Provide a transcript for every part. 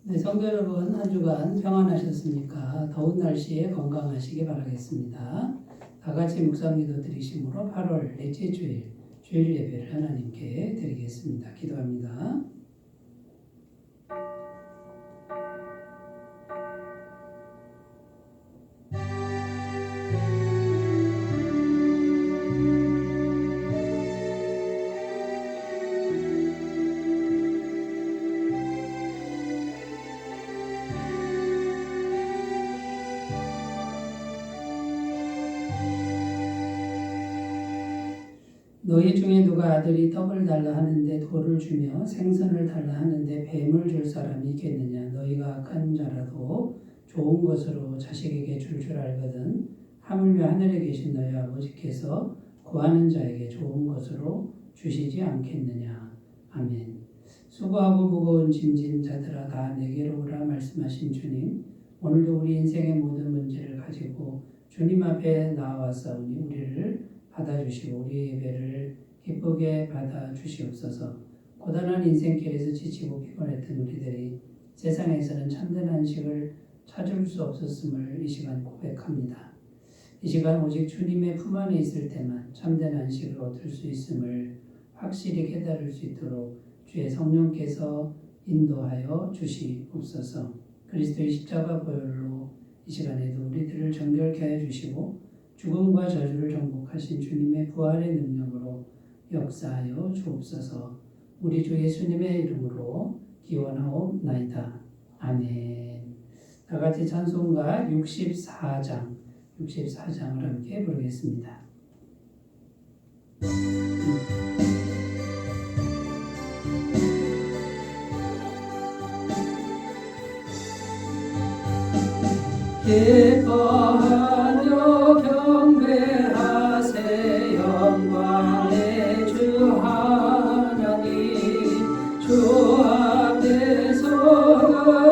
네, 성도 여러분, 한 주간 평안하셨습니까? 더운 날씨에 건강하시기 바라겠습니다. 다 같이 묵상기도 드리심으로 8월 넷째 주일 예배를 하나님께 드리겠습니다. 기도합니다. 너희 중에 누가 아들이 떡을 달라 하는데 돌을 주며 생선을 달라 하는데 뱀을 줄 사람이 있겠느냐? 너희가 악한 자라도 좋은 것으로 자식에게 줄 알거든. 하물며 하늘에 계신 너희 아버지께서 구하는 자에게 좋은 것으로 주시지 않겠느냐? 아멘. 수고하고 무거운 짐진 자들아 다 내게로 오라 말씀하신 주님, 오늘도 우리 인생의 모든 문제를 가지고 주님 앞에 나와왔사오니 우리를 받아주시고 우리의 예배를 기쁘게 받아주시옵소서. 고단한 인생길에서 지치고 피곤했던 우리들이 세상에서는 참된 안식을 찾을 수 없었음을 이 시간 고백합니다. 이 시간 오직 주님의 품 안에 있을 때만 참된 안식을 얻을 수 있음을 확실히 깨달을 수 있도록 주의 성령께서 인도하여 주시옵소서. 그리스도의 십자가 보혈로 이 시간에도 우리들을 정결케 하여 주시고 죽음과 저주를 정복하신 주님의 부활의 능력으로 역사하여 주옵소서. 우리 주 예수님의 이름으로 기원하옵나이다. 아멘. 다 같이 찬송가 64장을 함께 부르겠습니다. 기뻐하며 경배하세 영광의 주 하나님, 주 앞에서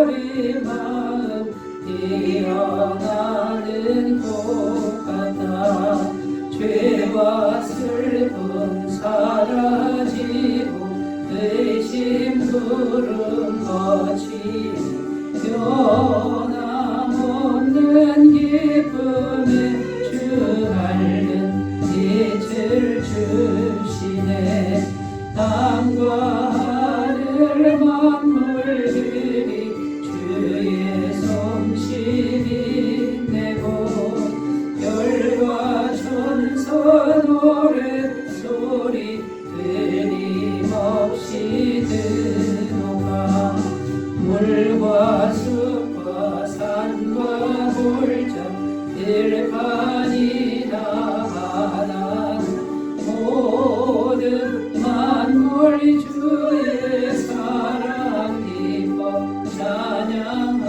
우리 마음 일어나는 것 같아. 죄와 슬픔 사라지고 의심 부름 거치니 변함없는 기쁨에 주 밝은 빛을 주시네. 땅과 하늘 만물들이 주의 솜씨 빛내고 별과 천사 노랫소리 끊임없이 들어가. 물과 숲과 산과 골장 들판이나 바다 모든 만물 주의 사랑 기뻐 찬양하여라.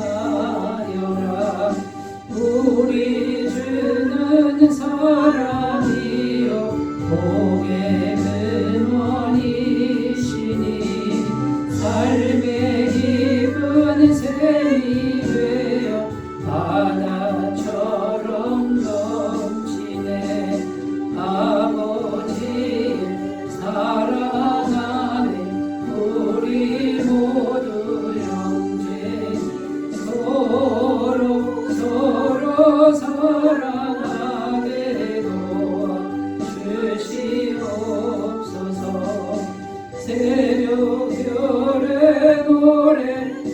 우리 주는 사랑이요 복의 근원이시니 삶의 깊은 샘이 되어 바다처럼 넘치네. 아버지의 사랑 안에 우리 모두 형제 서로 사랑하게 도와주시옵소서. 새벽별의 노래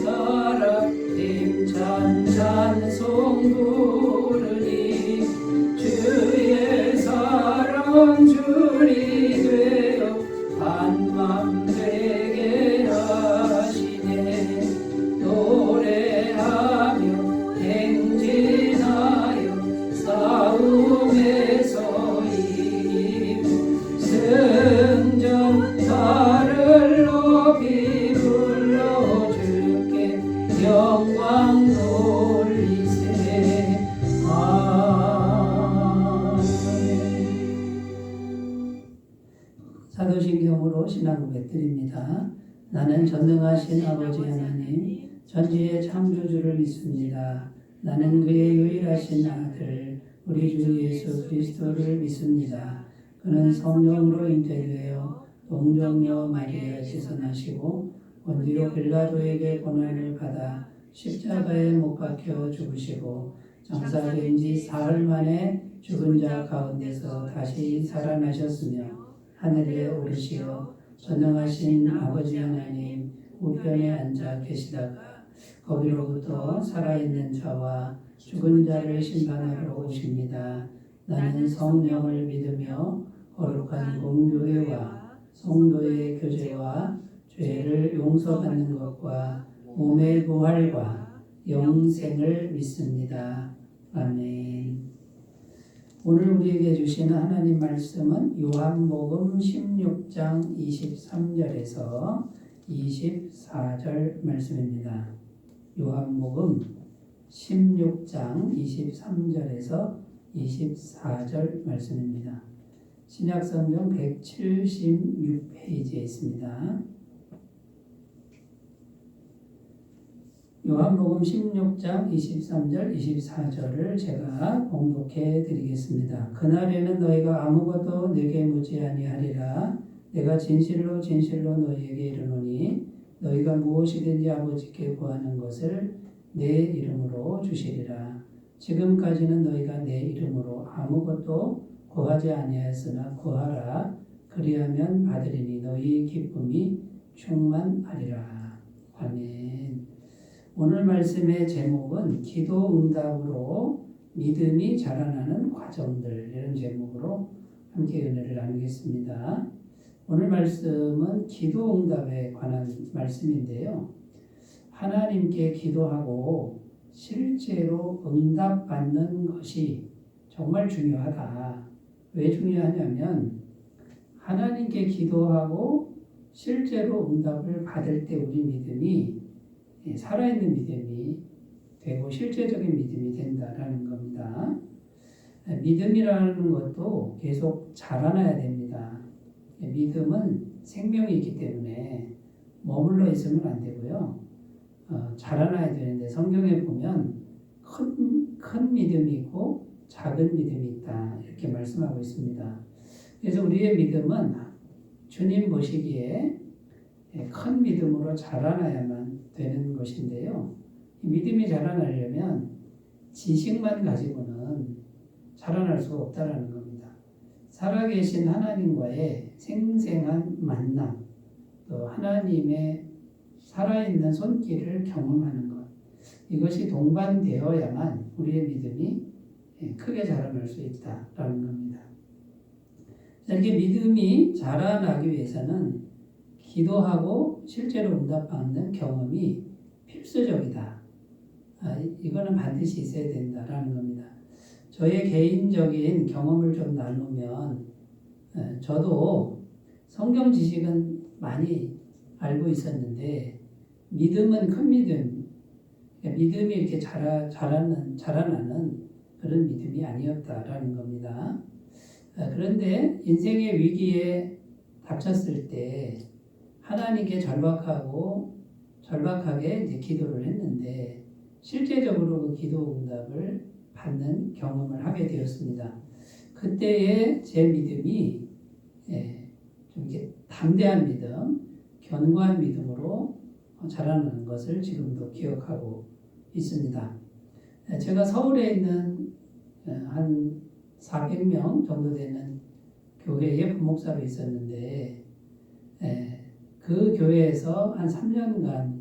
따라 힘찬 찬송 부르니 주의 사랑 줄이 되어 한맘 되게 하시네. 노래하며 행진하여 싸움에서 이기고 승전 나를 높이 불러줄게 영광 돌리세. 아멘. 사도신경으로 신앙 고백드립니다. 나는 전능하신 아버지 하나님 전지의 창조주를 믿습니다. 나는 그의 유일하신 아들 우리 주 예수 그리스도를 믿습니다. 그는 성령으로 잉태되어 동정녀 마리아 지선하시고 본디오 빌라도에게 고난을 받아 십자가에 못 박혀 죽으시고 장사된 지 사흘 만에 죽은 자 가운데서 다시 살아나셨으며 하늘에 오르시어 전능하신 아버지 하나님 우편에 앉아 계시다가 거기로부터 살아있는 자와 죽은 자를 심판하러 오십니다. 나는 성령을 믿으며 거룩한 공교회와 성도의 교제와 죄를 용서받는 것과 몸의 부활과 영생을 믿습니다. 아멘. 오늘 우리에게 주시는 하나님 말씀은 요한복음 16장 23절에서 24절 말씀입니다. 요한복음 16장 23절에서 24절 말씀입니다. 신약성경 176페이지에 있습니다. 요한복음 16장 23절 24절을 제가 봉독해 드리겠습니다. 그날에는 너희가 아무것도 내게 묻지 아니하리라. 내가 진실로 진실로 너희에게 이르노니 너희가 무엇이든지 아버지께 구하는 것을 내 이름으로 주시리라. 지금까지는 너희가 내 이름으로 아무것도 구하지 아니하였으나 구하라. 그리하면 받으리니 너희 기쁨이 충만하리라. 아멘. 오늘 말씀의 제목은 기도 응답으로 믿음이 자라나는 과정들, 이런 제목으로 함께 은혜를 나누겠습니다. 오늘 말씀은 기도 응답에 관한 말씀인데요. 하나님께 기도하고 실제로 응답받는 것이 정말 중요하다. 왜 중요하냐면 하나님께 기도하고 실제로 응답을 받을 때 우리 믿음이 살아있는 믿음이 되고 실제적인 믿음이 된다라는 겁니다. 믿음이라는 것도 계속 자라나야 됩니다. 믿음은 생명이 있기 때문에 머물러 있으면 안 되고요. 자라나야 되는데 성경에 보면 큰 믿음이 있고 작은 믿음이 있다 이렇게 말씀하고 있습니다. 그래서 우리의 믿음은 주님 보시기에 큰 믿음으로 자라나야만 되는 것인데요. 믿음이 자라나려면 지식만 가지고는 자라날 수 없다라는 겁니다. 살아계신 하나님과의 생생한 만남, 또 하나님의 살아있는 손길을 경험하는 것, 이것이 동반되어야만 우리의 믿음이 크게 자라날 수 있다라는 겁니다. 이렇게 믿음이 자라나기 위해서는 기도하고 실제로 응답받는 경험이 필수적이다. 이거는 반드시 있어야 된다라는 겁니다. 저의 개인적인 경험을 좀 나누면 저도 성경 지식은 많이 알고 있었는데 믿음은 큰 믿음, 믿음이 이렇게 자라나는 그런 믿음이 아니었다라는 겁니다. 그런데 인생의 위기에 닥쳤을 때 하나님께 절박하게 이제 기도를 했는데 실제적으로 그 기도 응답을 받는 경험을 하게 되었습니다. 그때의 제 믿음이 좀 이렇게 담대한 믿음, 견고한 믿음으로 자라나는 것을 지금도 기억하고 있습니다. 제가 서울에 있는 한 400명 정도 되는 교회에 부목사로 있었는데 그 교회에서 한 3년간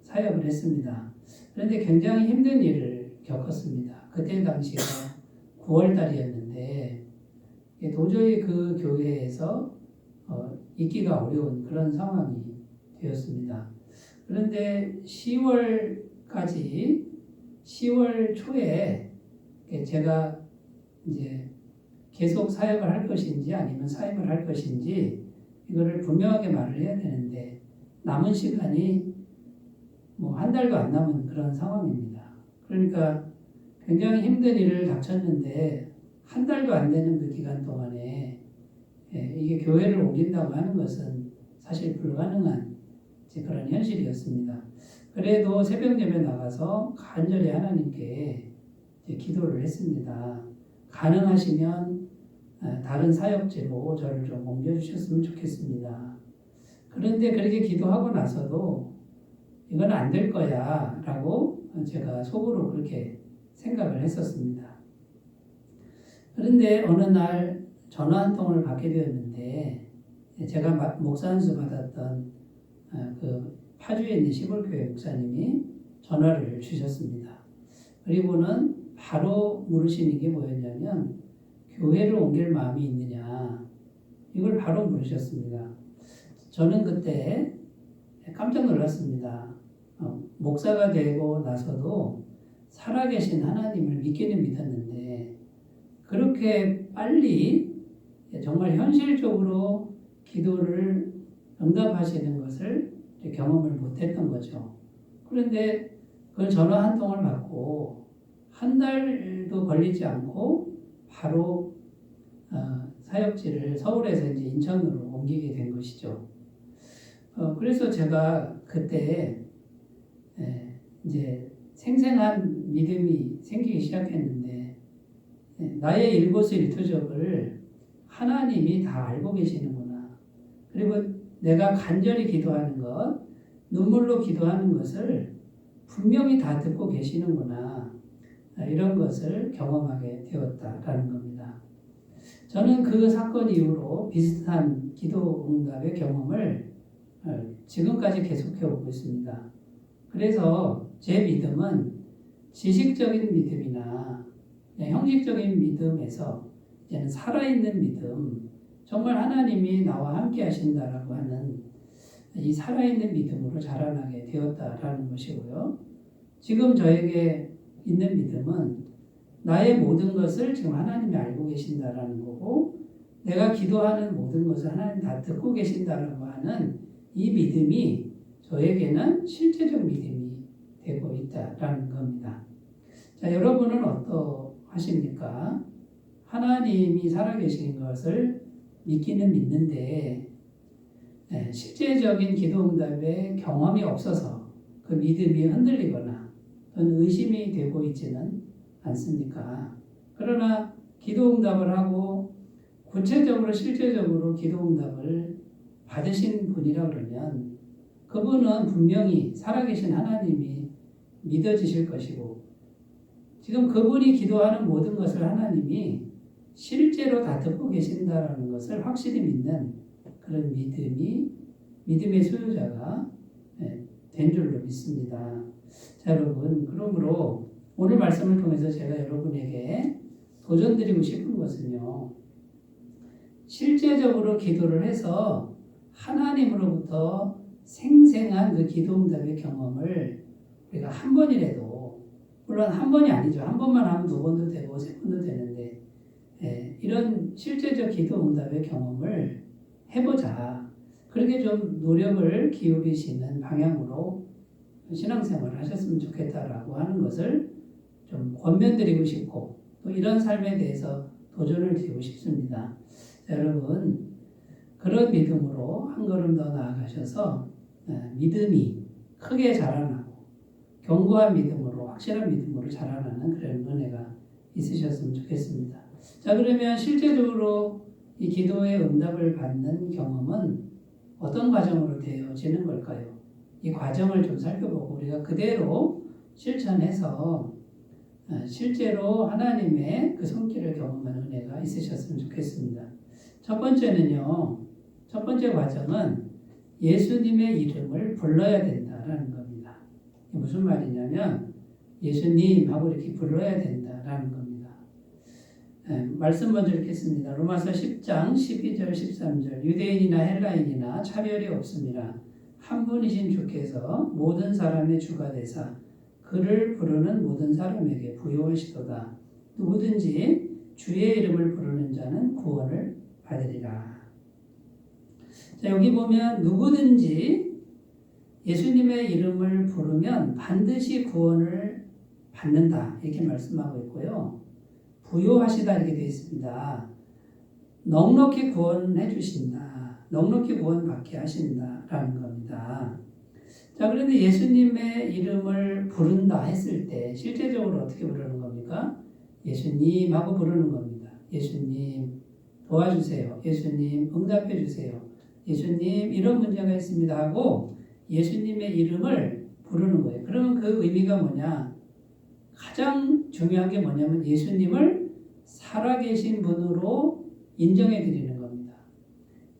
사역을 했습니다. 그런데 굉장히 힘든 일을 겪었습니다. 그때 당시가 9월 달이었는데 도저히 그 교회에서 있기가 어려운 그런 상황이 되었습니다. 그런데 10월 초에 제가 이제 계속 사역을 할 것인지 아니면 사역을 할 것인지 이거를 분명하게 말을 해야 되는데 남은 시간이 한 달도 안 남은 그런 상황입니다. 그러니까 굉장히 힘든 일을 닥쳤는데 한 달도 안 되는 그 기간 동안에 이게 교회를 옮긴다고 하는 것은 사실 불가능한 그런 현실이었습니다. 그래도 새벽 예배 나가서 간절히 하나님께 기도를 했습니다. 가능하시면 다른 사역지로 저를 좀 옮겨주셨으면 좋겠습니다. 그런데 그렇게 기도하고 나서도 이건 안 될 거야 라고 제가 속으로 그렇게 생각을 했었습니다. 그런데 어느 날 전화 한 통을 받게 되었는데 제가 목사 안수 받았던 그 파주에 있는 시골교회 목사님이 전화를 주셨습니다. 그리고는 바로 물으시는 게 뭐였냐면 교회를 옮길 마음이 있느냐 이걸 바로 물으셨습니다. 저는 그때 깜짝 놀랐습니다. 목사가 되고 나서도 살아계신 하나님을 믿기는 믿었는데 그렇게 빨리 정말 현실적으로 기도를 응답하시는 것을 경험을 못했던 거죠. 그런데 그 전화 한 통을 받고 한 달도 걸리지 않고 바로 사역지를 서울에서 이제 인천으로 옮기게 된 것이죠. 그래서 제가 그때 이제 생생한 믿음이 생기기 시작했는데 나의 일거수일투족을 하나님이 다 알고 계시는구나. 그리고 내가 간절히 기도하는 것, 눈물로 기도하는 것을 분명히 다 듣고 계시는구나. 이런 것을 경험하게 되었다라는 겁니다. 저는 그 사건 이후로 비슷한 기도 응답의 경험을 지금까지 계속해 오고 있습니다. 그래서 제 믿음은 지식적인 믿음이나 형식적인 믿음에서 이제는 살아있는 믿음, 정말 하나님이 나와 함께 하신다라고 하는 이 살아있는 믿음으로 자라나게 되었다라는 것이고요. 지금 저에게 있는 믿음은 나의 모든 것을 지금 하나님이 알고 계신다라는 거고 내가 기도하는 모든 것을 하나님 다 듣고 계신다라고 하는 이 믿음이 저에게는 실제적 믿음이 되고 있다라는 겁니다. 자, 여러분은 어떠하십니까? 하나님이 살아계신 것을 믿기는 믿는데 실제적인 기도응답의 경험이 없어서 그 믿음이 흔들리거나 또는 의심이 되고 있지는 않습니까? 그러나 기도응답을 하고 구체적으로 실제적으로 기도응답을 받으신 분이라 그러면 그분은 분명히 살아계신 하나님이 믿어지실 것이고 지금 그분이 기도하는 모든 것을 하나님이 실제로 다 듣고 계신다는 것을 확실히 믿는 그런 믿음의 소유자가 된 줄로 믿습니다. 자, 여러분, 그러므로 오늘 말씀을 통해서 제가 여러분에게 도전드리고 싶은 것은요, 실제적으로 기도를 해서 하나님으로부터 생생한 그 기도응답의 경험을 우리가 한 번이라도, 물론 한 번이 아니죠. 한 번만 하면 두 번도 되고 세 번도 되는데 이런 실제적 기도응답의 경험을 해보자. 그렇게 좀 노력을 기울이시는 방향으로 신앙생활을 하셨으면 좋겠다라고 하는 것을 좀 권면드리고 싶고 또 이런 삶에 대해서 도전을 드리고 싶습니다. 여러분 그런 믿음으로 한 걸음 더 나아가셔서 믿음이 크게 자라나고 견고한 믿음으로 확실한 믿음으로 자라나는 그런 은혜가 있으셨으면 좋겠습니다. 자, 그러면 실제적으로 이 기도의 응답을 받는 경험은 어떤 과정으로 되어지는 걸까요? 이 과정을 좀 살펴보고 우리가 그대로 실천해서 실제로 하나님의 그 손길을 경험하는 은혜가 있으셨으면 좋겠습니다. 첫 번째 과정은 예수님의 이름을 불러야 된다라는 겁니다. 무슨 말이냐면 예수님 하고 이렇게 불러야 된다라는 겁니다. 말씀 먼저 읽겠습니다. 로마서 10장 12절 13절 유대인이나 헬라인이나 차별이 없습니다. 한 분이신 주께서 모든 사람의 주가 되사 그를 부르는 모든 사람에게 부요하시도다. 누구든지 주의 이름을 부르는 자는 구원을 받으리라. 자, 여기 보면 누구든지 예수님의 이름을 부르면 반드시 구원을 받는다 이렇게 말씀하고 있고요. 부요하시다 이렇게 되어 있습니다. 넉넉히 구원해 주신다. 넉넉히 구원받게 하신다라는 겁니다. 자, 그런데 예수님의 이름을 부른다 했을 때 실제적으로 어떻게 부르는 겁니까? 예수님 하고 부르는 겁니다. 예수님 도와주세요. 예수님 응답해 주세요. 예수님 이런 문제가 있습니다 하고 예수님의 이름을 부르는 거예요. 그러면 그 의미가 뭐냐? 가장 중요한 게 뭐냐면 예수님을 살아계신 분으로 인정해 드리는 겁니다.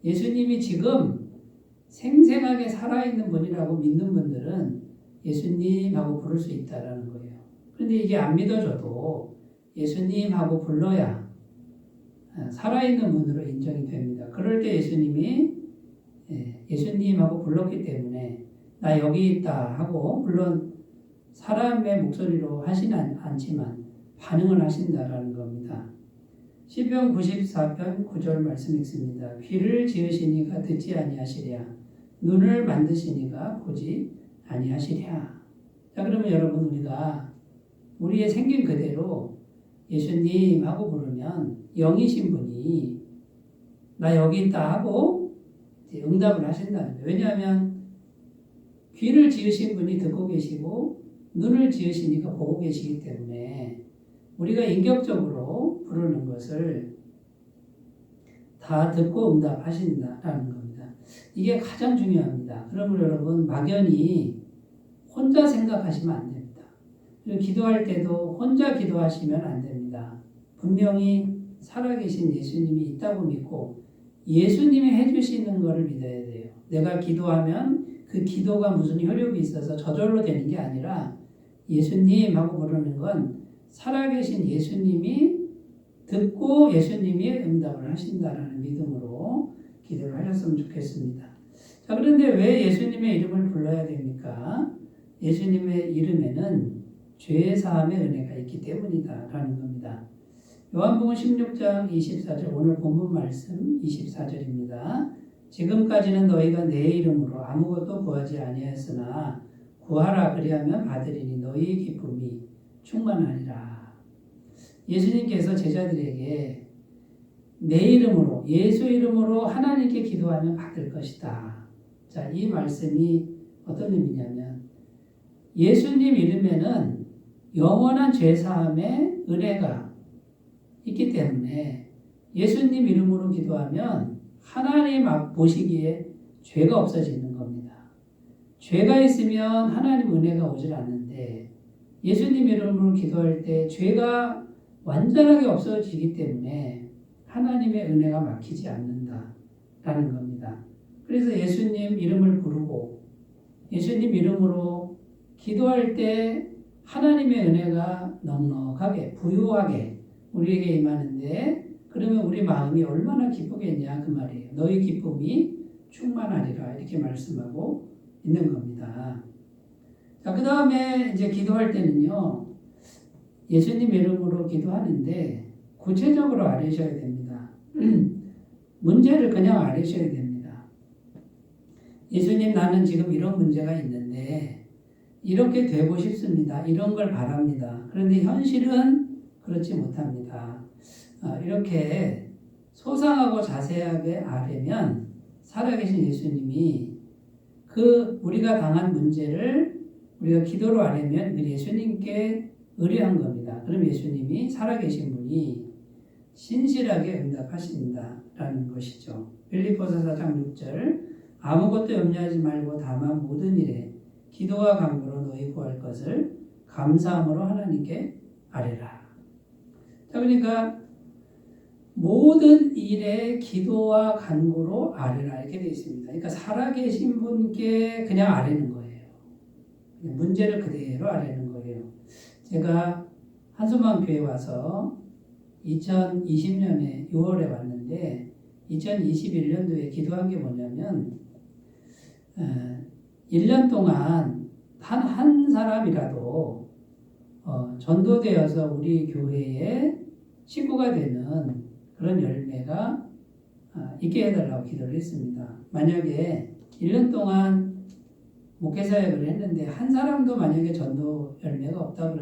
예수님이 지금 생생하게 살아있는 분이라고 믿는 분들은 예수님하고 부를 수 있다라는 거예요. 그런데 이게 안 믿어져도 예수님하고 불러야 살아있는 분으로 인정이 됩니다. 그럴 때 예수님하고 불렀기 때문에 나 여기 있다 하고 물론 사람의 목소리로 하지는 않지만 반응을 하신다라는 겁니다. 시편 94편 9절 말씀 읽습니다. 귀를 지으시니가 듣지 아니하시랴 눈을 만드시니가 보지 아니하시랴. 자, 그러면 여러분 우리가 우리의 생긴 그대로 예수님하고 부르면 영이신 분이 나 여기 있다 하고 응답을 하신다는 거예요. 왜냐하면 귀를 지으신 분이 듣고 계시고 눈을 지으시니까 보고 계시기 때문에 우리가 인격적으로 부르는 것을 다 듣고 응답하신다라는 겁니다. 이게 가장 중요합니다. 그러므로 여러분 막연히 혼자 생각하시면 안 됩니다. 그리고 기도할 때도 혼자 기도하시면 안 됩니다. 분명히 살아계신 예수님이 있다고 믿고 예수님이 해주시는 것을 믿어야 돼요. 내가 기도하면 그 기도가 무슨 효력이 있어서 저절로 되는 게 아니라 예수님하고 부르는 건 살아계신 예수님이 듣고 예수님이 응답을 하신다라는 믿음으로 기도를 하셨으면 좋겠습니다. 자, 그런데 왜 예수님의 이름을 불러야 됩니까? 예수님의 이름에는 죄 사함의 은혜가 있기 때문이다라는 겁니다. 요한복음 16장 24절 오늘 본문 말씀 24절입니다. 지금까지는 너희가 내 이름으로 아무것도 구하지 아니하였으나 구하라 그리하면 받으리니 너희의 기쁨이 충만하리라. 예수님께서 제자들에게 내 이름으로 예수 이름으로 하나님께 기도하면 받을 것이다. 자, 이 말씀이 어떤 의미냐면 예수님 이름에는 영원한 죄사함의 은혜가 있기 때문에 예수님 이름으로 기도하면 하나님 보시기에 죄가 없어지는 겁니다. 죄가 있으면 하나님 은혜가 오질 않는데 예수님 이름으로 기도할 때 죄가 완전하게 없어지기 때문에 하나님의 은혜가 막히지 않는다라는 겁니다. 그래서 예수님 이름을 부르고 예수님 이름으로 기도할 때 하나님의 은혜가 넉넉하게 부유하게 우리에게 임하는데 그러면 우리 마음이 얼마나 기쁘겠냐 그 말이에요. 너희 기쁨이 충만하리라 이렇게 말씀하고 있는 겁니다. 자, 그 다음에 이제 기도할 때는요. 예수님 이름으로 기도하는데 구체적으로 아뢰셔야 됩니다. 문제를 그냥 아뢰셔야 됩니다. 예수님 나는 지금 이런 문제가 있는데 이렇게 되고 싶습니다. 이런 걸 바랍니다. 그런데 현실은 그렇지 못합니다. 이렇게 소상하고 자세하게 아뢰면 살아계신 예수님이 그 우리가 당한 문제를 우리가 기도로 아뢰면 예수님께 의뢰한 겁니다. 그럼 예수님이 살아계신 분이 신실하게 응답하신다라는 것이죠. 빌립보서 4장 6절 아무것도 염려하지 말고 다만 모든 일에 기도와 간구로 너희 구할 것을 감사함으로 하나님께 아뢰라. 자, 그러니까 모든 일에 기도와 간구로 아뢰라 이렇게 되어 있습니다. 그러니까 살아계신 분께 그냥 아뢰는 거예요. 문제를 그대로 아뢰는 거예요. 제가 한소망교회 와서 2020년에 6월에 왔는데 2021년도에 기도한 게 뭐냐면 1년 동안 한 사람이라도 전도되어서 우리 교회에 식구가 되는 그런 열매가 있게 해달라고 기도를 했습니다. 만약에 1년 동안 목회사역을 했는데 한 사람도 만약에 전도 열매가 없다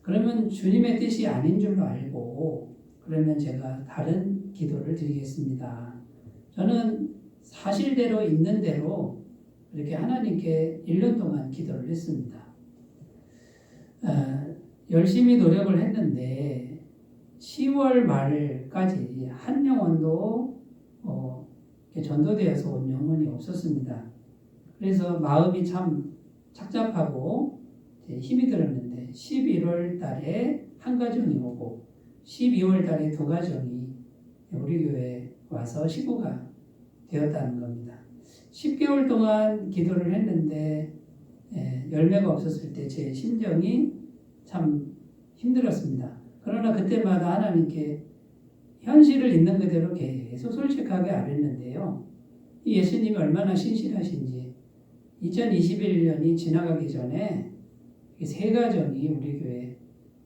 그러면 주님의 뜻이 아닌 줄로 알고 그러면 제가 다른 기도를 드리겠습니다. 저는 사실대로 있는 대로 이렇게 하나님께 1년 동안 기도를 했습니다. 열심히 노력을 했는데 10월 말까지 한 영혼도 전도되어서 온 영혼이 없었습니다. 그래서 마음이 참 착잡하고 이제 힘이 들었는데 11월 달에 한 가정이 오고 12월 달에 두 가정이 우리 교회에 와서 식구가 되었다는 겁니다. 10개월 동안 기도를 했는데 열매가 없었을 때 제 심정이 참 힘들었습니다. 그러나 그때마다 하나님께 현실을 있는 그대로 계속 솔직하게 아뢰는데요. 이 예수님이 얼마나 신실하신지 2021년이 지나가기 전에 세 가정이 우리 교회에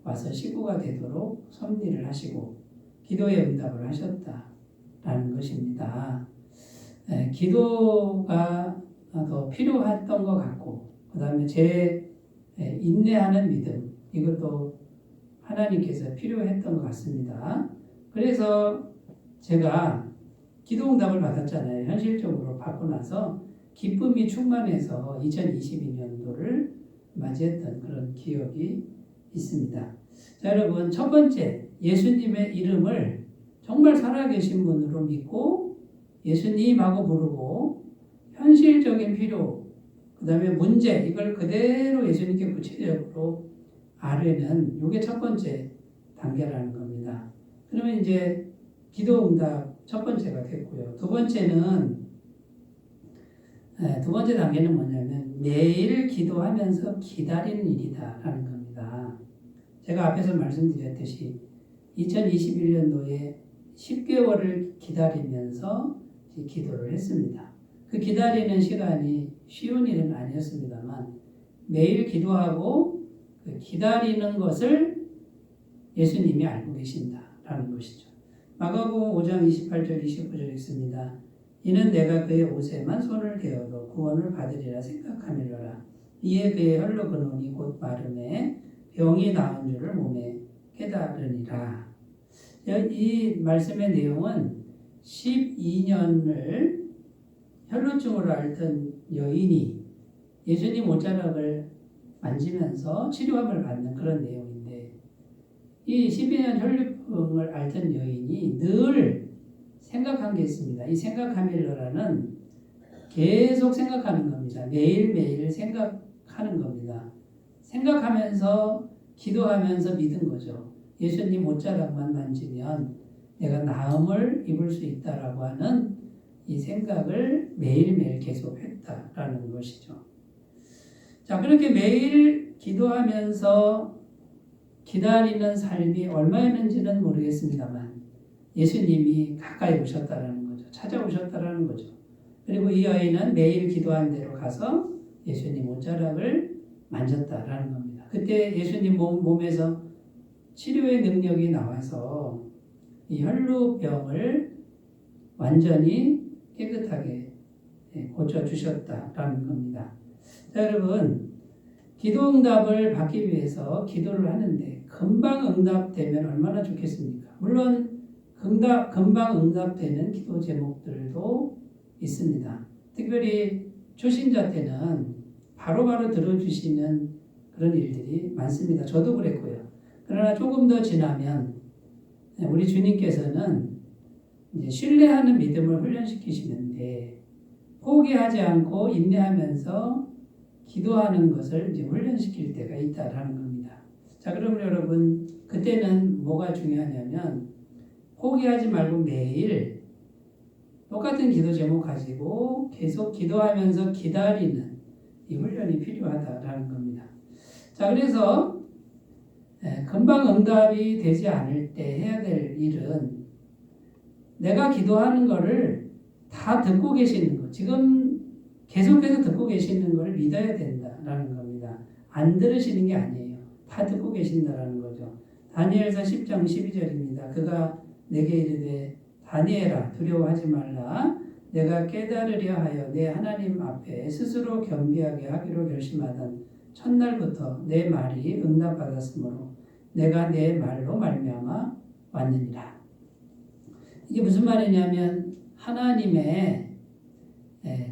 와서 식구가 되도록 섭리를 하시고 기도의 응답을 하셨다라는 것입니다. 기도가 더 필요했던 것 같고 그 다음에 제 인내하는 믿음 이것도 하나님께서 필요했던 것 같습니다. 그래서 제가 기도 응답을 받았잖아요. 현실적으로 받고 나서 기쁨이 충만해서 2022년도를 맞이했던 그런 기억이 있습니다. 자, 여러분 첫 번째 예수님의 이름을 정말 살아계신 분으로 믿고 예수님하고 부르고 현실적인 필요 그 다음에 문제 이걸 그대로 예수님께 구체적으로 아뢰는 이게 첫 번째 단계라는 겁니다. 그러면 이제 기도 응답 첫 번째가 됐고요. 두 번째 단계는 뭐냐면 매일 기도하면서 기다리는 일이다라는 겁니다. 제가 앞에서 말씀드렸듯이 2021년도에 10개월을 기다리면서 기도를 했습니다. 그 기다리는 시간이 쉬운 일은 아니었습니다만 매일 기도하고 그 기다리는 것을 예수님이 알고 계신다라는 것이죠. 마가복음 5장 28절 29절 있습니다. 이는 내가 그의 옷에만 손을 대어도 구원을 받으리라 생각하밀러라. 이에 그의 혈로 근원이 곧 마름에 병이 나은 줄을 몸에 깨달으니라. 이 말씀의 내용은 12년을 혈루증으로 앓던 여인이 예수님 옷자락을 만지면서 치료함을 받는 그런 내용인데 이 12년 혈루증을 앓던 여인이 늘 생각한 게 있습니다. 이 생각하밀러라는 계속 생각하는 겁니다. 매일매일 생각하는 겁니다. 생각하면서 기도하면서 믿은 거죠. 예수님 옷자락만 만지면 내가 나음을 입을 수 있다라고 하는 이 생각을 매일매일 계속했다라는 것이죠. 자, 그렇게 매일 기도하면서 기다리는 삶이 얼마였는지는 모르겠습니다만 예수님이 가까이 오셨다라는 거죠. 찾아오셨다라는 거죠. 그리고 이 여인은 매일 기도한 대로 가서 예수님 옷자락을 만졌다라는 겁니다. 그때 예수님 몸에서 치료의 능력이 나와서 이 혈루병을 완전히 깨끗하게 고쳐주셨다라는 겁니다. 자, 여러분 기도 응답을 받기 위해서 기도를 하는데 금방 응답되면 얼마나 좋겠습니까? 물론 금방 응답되는 기도 제목들도 있습니다. 특별히 초신자 때는 바로바로 들어주시는 그런 일들이 많습니다. 저도 그랬고요. 그러나 조금 더 지나면 우리 주님께서는 이제 신뢰하는 믿음을 훈련시키시는데 포기하지 않고 인내하면서 기도하는 것을 이제 훈련시킬 때가 있다라는 겁니다. 자, 그럼 여러분 그때는 뭐가 중요하냐면 포기하지 말고 매일 똑같은 기도 제목 가지고 계속 기도하면서 기다리는 이 훈련이 필요하다라는 겁니다. 자, 그래서 금방 응답이 되지 않을 때 해야 될 일은 내가 기도하는 거를 다 듣고 계시는 거, 지금 계속해서 듣고 계시는 걸 믿어야 된다라는 겁니다. 안 들으시는 게 아니에요. 다 듣고 계신다라는 거죠. 다니엘서 10장 12절입니다. 그가 내게 이르되 다니엘아 두려워하지 말라. 내가 깨달으려 하여 내 하나님 앞에 스스로 겸비하게 하기로 결심하던 첫날부터 내 말이 응답받았으므로 내가 내 말로 말미암아 왔느니라. 이게 무슨 말이냐면 하나님의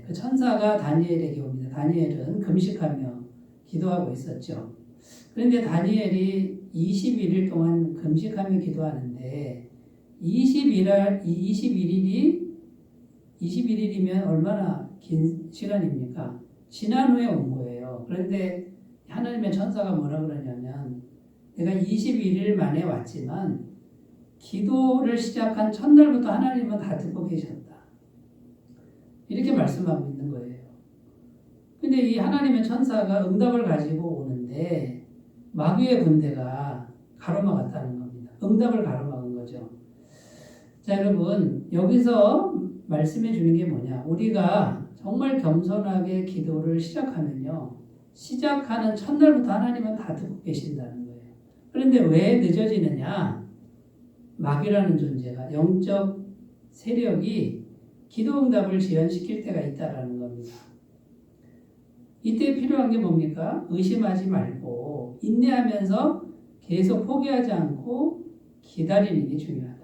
그 천사가 다니엘에게 옵니다. 다니엘은 금식하며 기도하고 있었죠. 그런데 다니엘이 21일 동안 금식하며 기도하는데 21일이면 얼마나 긴 시간입니까? 지난 후에 온 거예요. 그런데 하나님의 천사가 뭐라 그러냐면 내가 21일 만에 왔지만 기도를 시작한 첫날부터 하나님은 다 듣고 계셨다. 이렇게 말씀하고 있는 거예요. 근데 이 하나님의 천사가 응답을 가지고 오는데 마귀의 군대가 가로막았다는 겁니다. 응답을 가로막은 거죠. 자, 여러분, 여기서 말씀해 주는 게 뭐냐? 우리가 정말 겸손하게 기도를 시작하면요. 시작하는 첫날부터 하나님은 다 듣고 계신다는 거예요. 그런데 왜 늦어지느냐? 마귀라는 존재가, 영적 세력이 기도 응답을 지연시킬 때가 있다라는 겁니다. 이때 필요한 게 뭡니까? 의심하지 말고 인내하면서 계속 포기하지 않고 기다리는 게 중요하다.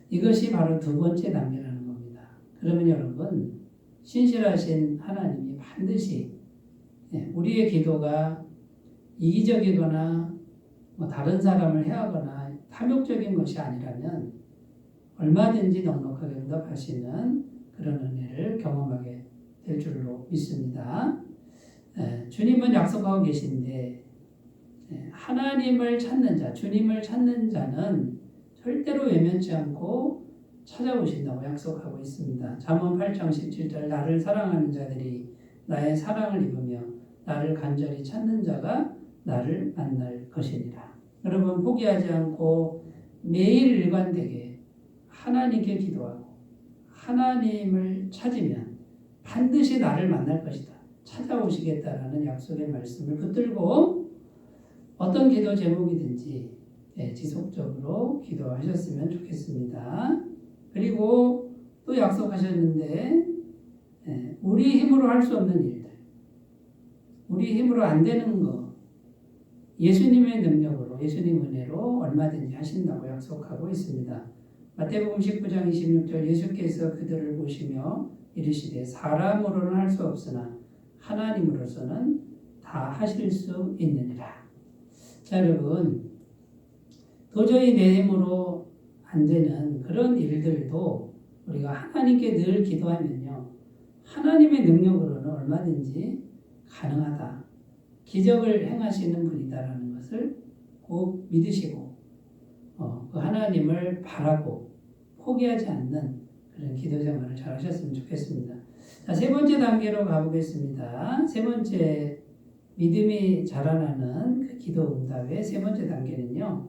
이것이 바로 두 번째 단계라는 겁니다. 그러면 여러분, 신실하신 하나님이 반드시 우리의 기도가 이기적이거나 다른 사람을 해하거나 탐욕적인 것이 아니라면 얼마든지 넉넉하게 응답하시는 그런 은혜를 경험하게 될 줄로 믿습니다. 주님은 약속하고 계신데 하나님을 찾는 자, 주님을 찾는 자는 절대로 외면치 않고 찾아오신다고 약속하고 있습니다. 잠언 8장 17절 나를 사랑하는 자들이 나의 사랑을 입으며 나를 간절히 찾는 자가 나를 만날 것이니라. 여러분 포기하지 않고 매일 일관되게 하나님께 기도하고 하나님을 찾으면 반드시 나를 만날 것이다. 찾아오시겠다라는 약속의 말씀을 붙들고 어떤 기도 제목이든지 지속적으로 기도하셨으면 좋겠습니다. 그리고 또 약속하셨는데 우리 힘으로 할 수 없는 일들, 우리 힘으로 안 되는 거 예수님의 능력으로 예수님 은혜로 얼마든지 하신다고 약속하고 있습니다. 마태복음 19장 26절 예수께서 그들을 보시며 이르시되 사람으로는 할 수 없으나 하나님으로서는 다 하실 수 있느니라. 자, 여러분, 도저히 내 힘으로 안 되는 그런 일들도 우리가 하나님께 늘 기도하면요, 하나님의 능력으로는 얼마든지 가능하다. 기적을 행하시는 분이다라는 것을 꼭 믿으시고 그 하나님을 바라고 포기하지 않는 그런 기도 생활을 잘 하셨으면 좋겠습니다. 자, 세 번째 단계로 가보겠습니다. 세 번째 믿음이 자라나는 그 기도 응답의 세 번째 단계는요.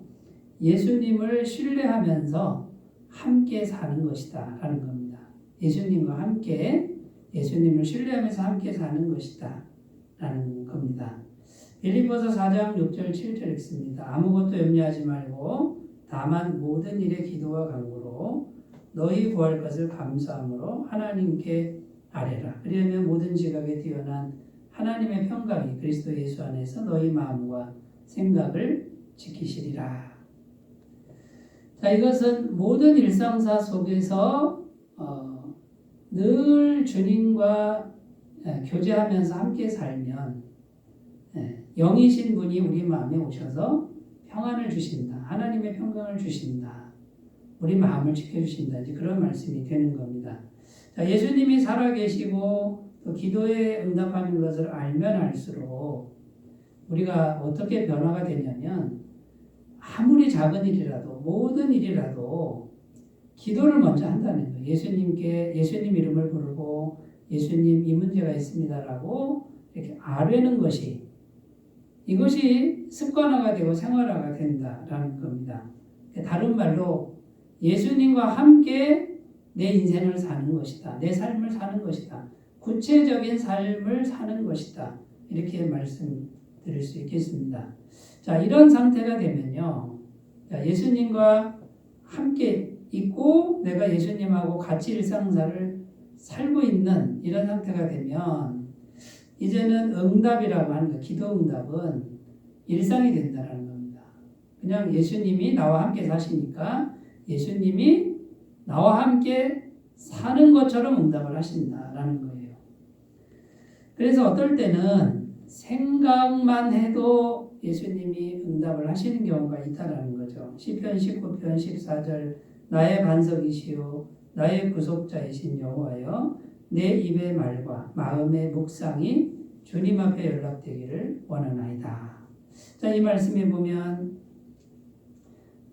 예수님을 신뢰하면서 함께 사는 것이다 라는 겁니다. 예수님과 함께 예수님을 신뢰하면서 함께 사는 것이다 라는 겁니다. 빌립보서 4장 6절 7절 읽습니다. 아무것도 염려하지 말고 다만 모든 일에 기도와 간구로 너희 구할 것을 감사함으로 하나님께 아뢰라. 그러면 모든 지각에 뛰어난 하나님의 평강이 그리스도 예수 안에서 너희 마음과 생각을 지키시리라. 자, 이것은 모든 일상사 속에서 늘 주님과 교제하면서 함께 살면 영이신 분이 우리 마음에 오셔서 평안을 주신다. 하나님의 평강을 주신다. 우리 마음을 지켜주신다. 이제 그런 말씀이 되는 겁니다. 자, 예수님이 살아계시고 또 기도에 응답하는 것을 알면 알수록 우리가 어떻게 변화가 되냐면 아무리 작은 일이라도 모든 일이라도 기도를 먼저 한다는 거예요. 예수님 이름을 부르고 예수님 이 문제가 있습니다라고 이렇게 아뢰는 것이 이것이 습관화가 되고 생활화가 된다라는 겁니다. 다른 말로 예수님과 함께 내 인생을 사는 것이다. 내 삶을 사는 것이다. 구체적인 삶을 사는 것이다. 이렇게 말씀드릴 수 있겠습니다. 자, 이런 상태가 되면요. 자, 예수님과 함께 있고 내가 예수님하고 같이 일상사를 살고 있는 이런 상태가 되면 이제는 응답이라고 하는 거, 기도 응답은 일상이 된다는 겁니다. 그냥 예수님이 나와 함께 사시니까 예수님이 나와 함께 사는 것처럼 응답을 하신다라는 거예요. 그래서 어떨 때는 생각만 해도 예수님이 응답을 하시는 경우가 있다라는 거죠. 시편 19편 14절 나의 반석이시요 나의 구속자이신 여호와여 내 입의 말과 마음의 묵상이 주님 앞에 연락되기를 원하나이다. 자, 이 말씀에 보면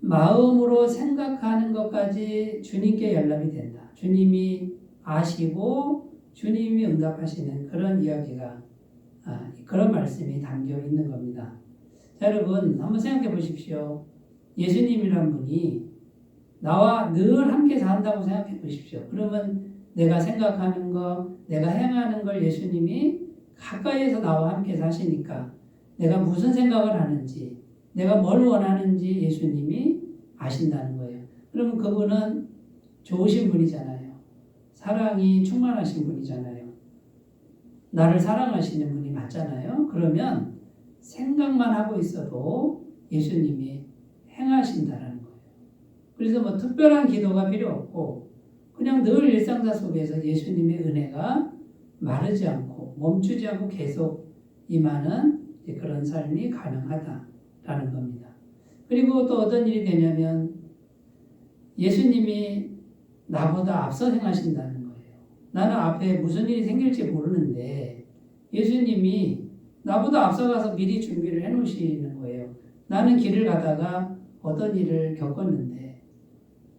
마음으로 생각하는 것까지 주님께 연락이 된다. 주님이 아시고 주님이 응답하시는 그런 이야기가 그런 말씀이 담겨 있는 겁니다. 자, 여러분 한번 생각해 보십시오. 예수님이란 분이 나와 늘 함께 산다고 생각해 보십시오. 그러면 내가 생각하는 거, 내가 행하는 걸 예수님이 가까이에서 나와 함께 사시니까 내가 무슨 생각을 하는지, 내가 뭘 원하는지 예수님이 아신다는 거예요. 그러면 그분은 좋으신 분이잖아요. 사랑이 충만하신 분이잖아요. 나를 사랑하시는 분이 맞잖아요. 그러면 생각만 하고 있어도 예수님이 행하신다라는 거예요. 그래서 뭐 특별한 기도가 필요 없고 그냥 늘 일상사 속에서 예수님의 은혜가 마르지 않고 멈추지 않고 계속 임하는 그런 삶이 가능하다라는 겁니다. 그리고 또 어떤 일이 되냐면 예수님이 나보다 앞서 행하신다는 거예요. 나는 앞에 무슨 일이 생길지 모르는데 예수님이 나보다 앞서가서 미리 준비를 해놓으시는 거예요. 나는 길을 가다가 어떤 일을 겪었는데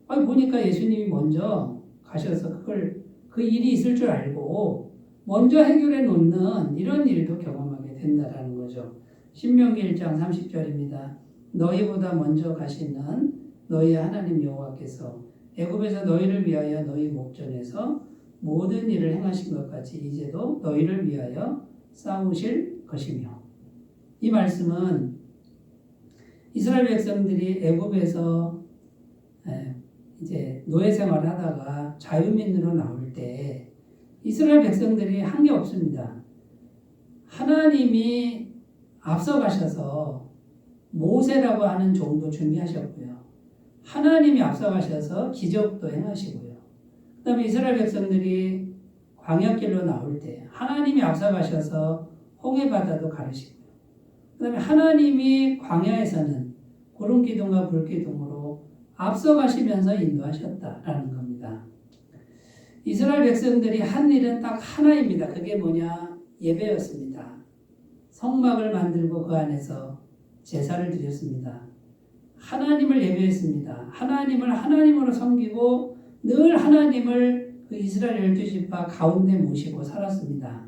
보니까 예수님이 먼저 가셔서 그 일이 있을 줄 알고 먼저 해결해 놓는 이런 일도 경험하게 된다라는 거죠. 신명기 1장 30절입니다. 너희보다 먼저 가시는 너희 하나님 여호와께서 애굽에서 너희를 위하여 너희 목전에서 모든 일을 행하신 것 같이 이제도 너희를 위하여 싸우실 것이며. 이 말씀은 이스라엘 백성들이 애굽에서 이제 노예 생활을 하다가 자유민으로 나올 때 이스라엘 백성들이 한 게 없습니다. 하나님이 앞서 가셔서 모세라고 하는 종도 준비하셨고요. 하나님이 앞서 가셔서 기적도 행하시고요. 그 다음에 이스라엘 백성들이 광야길로 나올 때 하나님이 앞서 가셔서 홍해바다도 가르시고요. 그 다음에 하나님이 광야에서는 구름기둥과 불기둥으로 앞서 가시면서 인도하셨다라는 겁니다. 이스라엘 백성들이 한 일은 딱 하나입니다. 그게 뭐냐? 예배였습니다. 성막을 만들고 그 안에서 제사를 드렸습니다. 하나님을 예배했습니다. 하나님을 하나님으로 섬기고 늘 하나님을 그 이스라엘 12지파 가운데 모시고 살았습니다.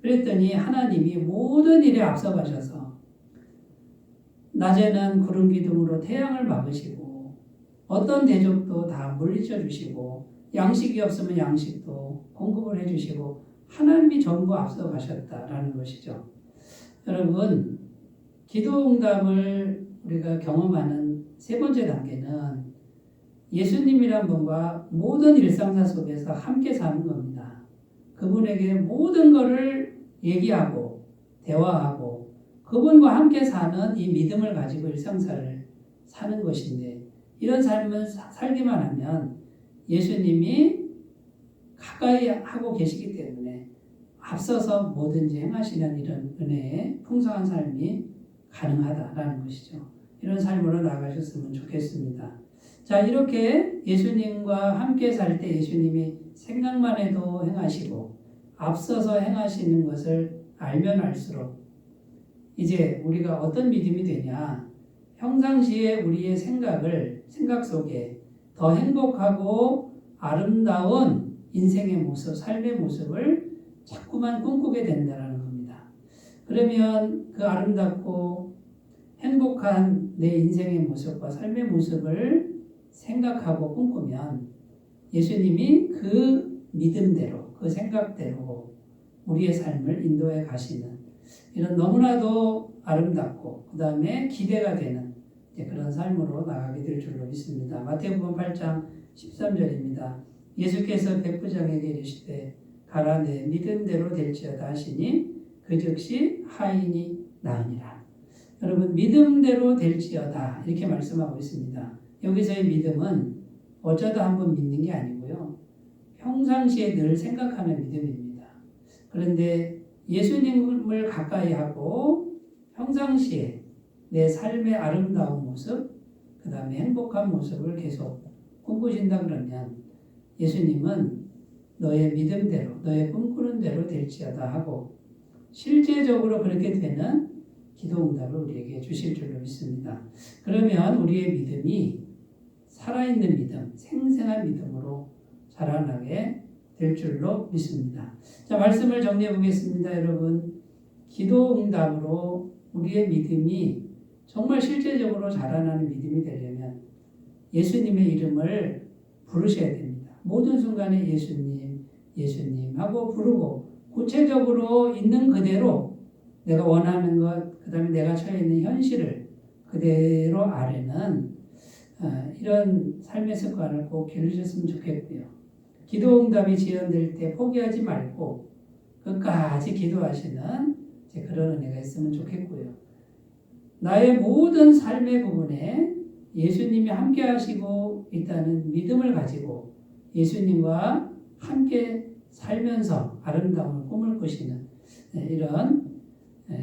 그랬더니 하나님이 모든 일에 앞서 가셔서 낮에는 구름 기둥으로 태양을 막으시고 어떤 대적도 다 물리쳐 주시고 양식이 없으면 양식도 공급을 해주시고 하나님이 전부 앞서 가셨다라는 것이죠. 여러분, 기도 응답을 우리가 경험하는 세 번째 단계는 예수님이란 분과 모든 일상사 속에서 함께 사는 겁니다. 그분에게 모든 것을 얘기하고 대화하고 그분과 함께 사는 이 믿음을 가지고 일상사를 사는 것인데 이런 삶을 살기만 하면 예수님이 가까이 하고 계시기 때문에 앞서서 뭐든지 행하시는 이런 은혜의 풍성한 삶이 가능하다라는 것이죠. 이런 삶으로 나가셨으면 좋겠습니다. 자, 이렇게 예수님과 함께 살 때 예수님이 생각만 해도 행하시고 앞서서 행하시는 것을 알면 알수록 이제 우리가 어떤 믿음이 되냐? 평상시에 우리의 생각 속에 더 행복하고 아름다운 인생의 모습, 삶의 모습을 자꾸만 꿈꾸게 된다는 겁니다. 그러면 그 아름답고 행복한 내 인생의 모습과 삶의 모습을 생각하고 꿈꾸면 예수님이 그 믿음대로, 그 생각대로 우리의 삶을 인도해 가시는 이런 너무나도 아름답고 그 다음에 기대가 되는 그런 삶으로 나가게 될 줄로 믿습니다. 마태복음 8장 13절입니다. 예수께서 백부장에게 이르시되 가라 내 믿음대로 될지어다 하시니 그 즉시 하인이 나으니라. 여러분, 믿음대로 될지어다 이렇게 말씀하고 있습니다. 여기서의 믿음은 어쩌다 한번 믿는 게 아니고요. 평상시에 늘 생각하는 믿음입니다. 그런데 예수님을 가까이 하고 평상시에 내 삶의 아름다운 모습, 그 다음에 행복한 모습을 계속 꿈꾸신다 그러면 예수님은 너의 믿음대로, 너의 꿈꾸는 대로 될지어다 하고 실제적으로 그렇게 되는 기도 응답을 우리에게 주실 줄로 믿습니다. 그러면 우리의 믿음이 살아있는 믿음, 생생한 믿음으로 자라나게 될 줄로 믿습니다. 자, 말씀을 정리해 보겠습니다. 여러분, 기도 응답으로 우리의 믿음이 정말 실제적으로 자라나는 믿음이 되려면 예수님의 이름을 부르셔야 됩니다. 모든 순간에 예수님, 예수님 하고 부르고 구체적으로 있는 그대로 내가 원하는 것, 그 다음에 내가 처해 있는 현실을 그대로 아뢰는 이런 삶의 습관을 꼭 기르셨으면 좋겠고요. 기도 응답이 지연될 때 포기하지 말고 끝까지 기도하시는 그런 은혜가 있으면 좋겠고요. 나의 모든 삶의 부분에 예수님이 함께 하시고 있다는 믿음을 가지고 예수님과 함께 살면서 아름다움을 꿈을 꾸시는 이런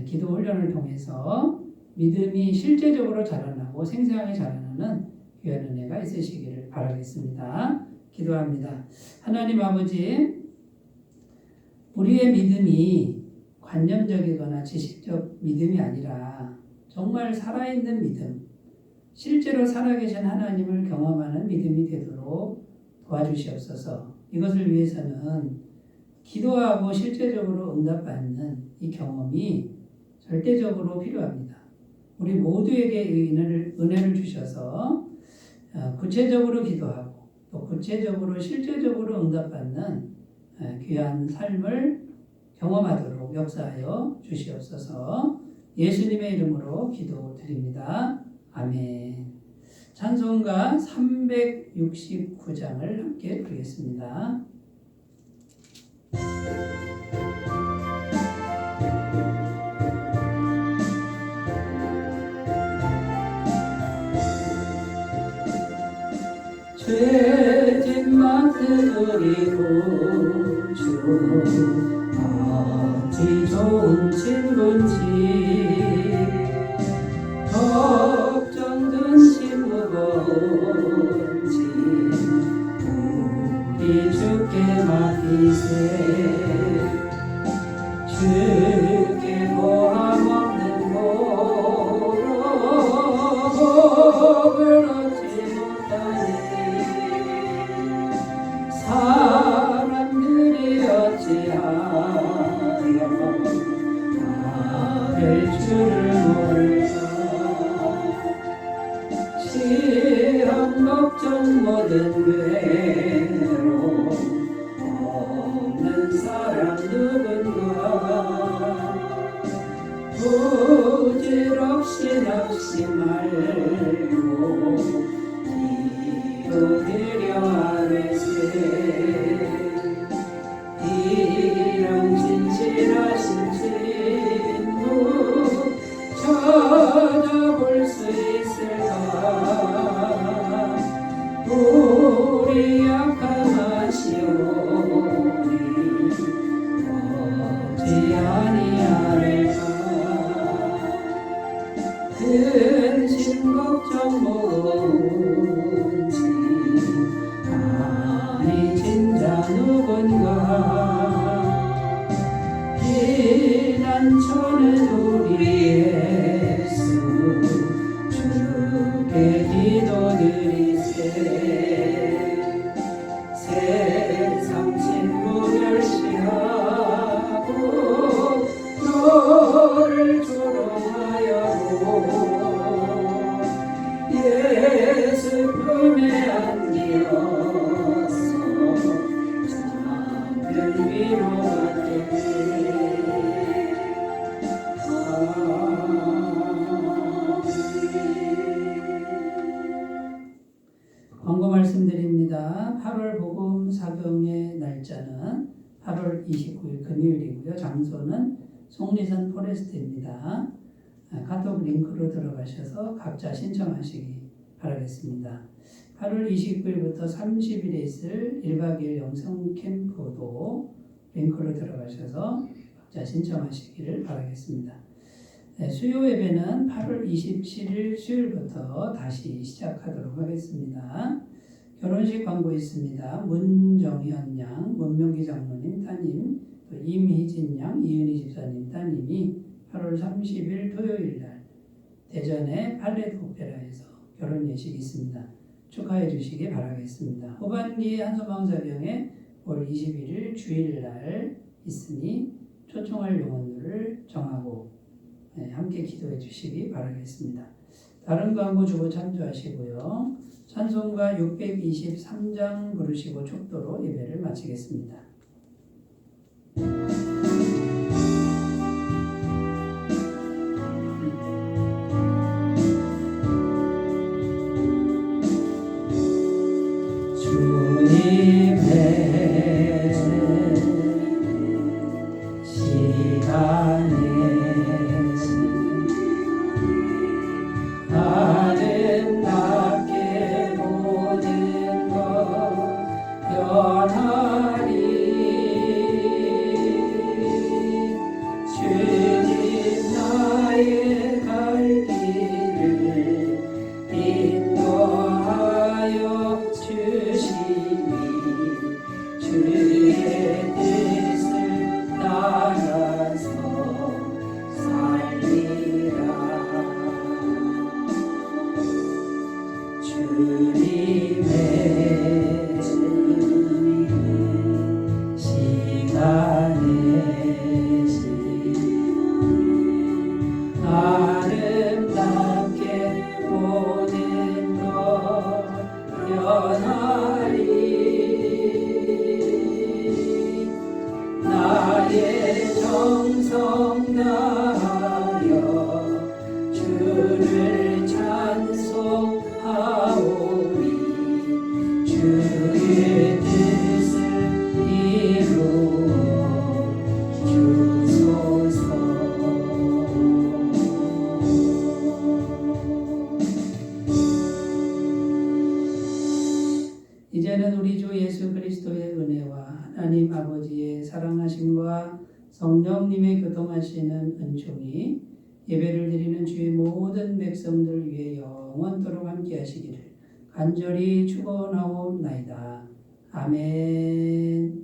기도 훈련을 통해서 믿음이 실제적으로 자라나고 생생하게 자라나는 귀한 은혜가 있으시기를 바라겠습니다. 기도합니다. 하나님 아버지, 우리의 믿음이 관념적이거나 지식적 믿음이 아니라 정말 살아있는 믿음, 실제로 살아계신 하나님을 경험하는 믿음이 되도록 도와주시옵소서. 이것을 위해서는 기도하고 실제적으로 응답받는 이 경험이 절대적으로 필요합니다. 우리 모두에게 은혜를 주셔서 구체적으로 기도하고 또 구체적으로 실제적으로 응답받는 귀한 삶을 경험하도록 역사하여 주시옵소서. 예수님의 이름으로 기도드립니다. 아멘. 찬송가 369장을 함께 부르겠습니다. 죄진 맡으리고 주 어찌 좋은 친구인지 걱정 근심 무거운지 우리 주께 맡기세. 주께 고함 없는 복을 얻지 못하니 사람들이 어찌하여 나를 주를 모를까. 시험 걱정 모든 괴로움 없는 사람 누군가. 부질없이 납시 말고 기도드려 아뢰세. 이런 진실하신 친구 찾아볼 수 있을까. 우리 약함하시오니 어찌 아니하리까. 근심 걱정 뭔지 아니 진짜 누군가. 피난처는 우리 예수 주께 기도드리세. 세상 친구 멸시하고 너를 조롱하여도 예수 품에 안기어서 작은 위로받겠네. 광고 말씀드립니다. 8월 복음 사경의 날짜는 8월 29일 금요일이고요. 장소는 속리산 포레스트입니다. 카톡 링크로 들어가셔서 각자 신청하시기 바라겠습니다. 8월 29일부터 30일에 있을 1박 2일 영성 캠프도 링크로 들어가셔서 각자 신청하시기를 바라겠습니다. 수요 예배는 8월 27일 수요일부터 다시 시작하도록 하겠습니다. 결혼식 광고 있습니다. 문정현 양, 문명기 장로님, 따님, 또 임희진 양, 이은희 집사님 따님이 8월 30일 토요일 날 대전의 팔레트 오페라에서 결혼 예식이 있습니다. 축하해 주시기 바라겠습니다. 후반기에 한소망사경에 올 21일 주일날 있으니 초청할 용언들을 정하고 함께 기도해 주시기 바라겠습니다. 다른 광고 주고 참조하시고요. 찬송가 623장 부르시고 축도로 예배를 마치겠습니다. 주님의 시간에 아름답게 모든 것 변하리. 주님 나의 갈 길을 인도하여 주시니 주의 뜻을 따라서 살리라. 주님의 시간에 아름답게 보는 것 변하리. 나의 정성 다하여 주를 찬송하오니 주의 뜻을 이루어 주소서. 이제는 우리 주 예수 그리스도의 은혜와 하나님 아버지의 사랑하심과 성령님의 교통하시는 은총이 예배를 드리는 주의 모든 백성들 위해 영원토록 함께 하시기를 간절히 축원하옵나이다. 아멘.